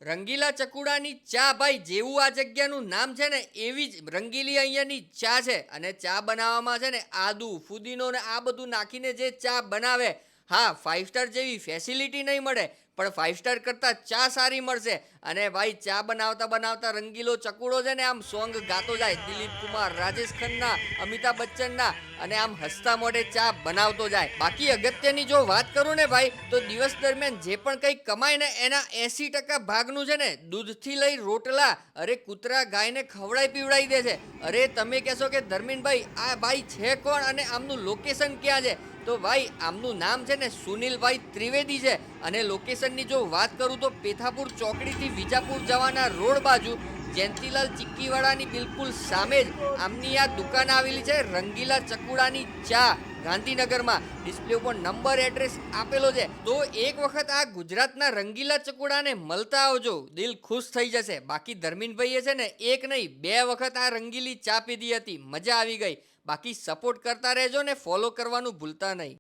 રંગીલા ચકુડાની ચા ભાઈ જેવું આ જગ્યાનું નામ છે ને એવી જ રંગીલી અહીંયાની ચા છે. અને ચા બનાવવામાં છે ને આદુ ફુદીનો ને આ બધું નાખીને જે ચા બનાવે, હા 5 સ્ટાર જેવી ફેસિલિટી નહીં મળે પણ 5 સ્ટાર કરતાં ચા સારી મળશે. અને ભાઈ ચા બનાવતા બનાવતા રંગીલો ચકુડો છે ને આમ સોંગ ગાતો જાય દિલીપ કુમાર, રાજેશ ખન્ના, અમિતાભ બચ્ચનના, અને આમ હસતા મોઢે ચા બનાવતો જાય. બાકી અગત્યની જો વાત કરું ને ભાઈ, તો દિવસ દરમિયાન જે પણ કંઈ કમાય ને એના 80% ભાગનું છે ને દૂધથી લઈ રોટલા, અરે કૂતરા ગાયને ખવડાવી પીવડાવી દે છે. અરે તમે કહેશો કે ધર્મીનભાઈ આ ભાઈ છે કોણ અને આમનું લોકેશન ક્યાં છે? તો ભાઈ આમનું નામ છે ને સુનિલભાઈ ત્રિવેદી છે. અને લોકેશનની જો વાત કરું તો પેથાપુર ચોકડીથી વિજાપુર જવાના રોડ બાજુ જયંતીલાલ ચિક્કીવાડાની બિલકુલ સામે જ આમની આ દુકાન આવેલી છે, રંગીલા ચકુડાની ચા, ગાંધીનગરમાં. ડિસ્પ્લે ઉપર નંબર એડ્રેસ આપેલો છે. તો એક વખત આ ગુજરાતના રંગીલા ચકુડાને મળતા આવજો, દિલ ખુશ થઈ જશે. બાકી ધર્મીનભાઈએ છે ને એક નહીં 2 વખત આ રંગીલી ચા પીધી હતી, મજા આવી ગઈ. બાકી સપોર્ટ કરતા રહેજો ને ફોલો કરવાનું ભૂલતા નહીં.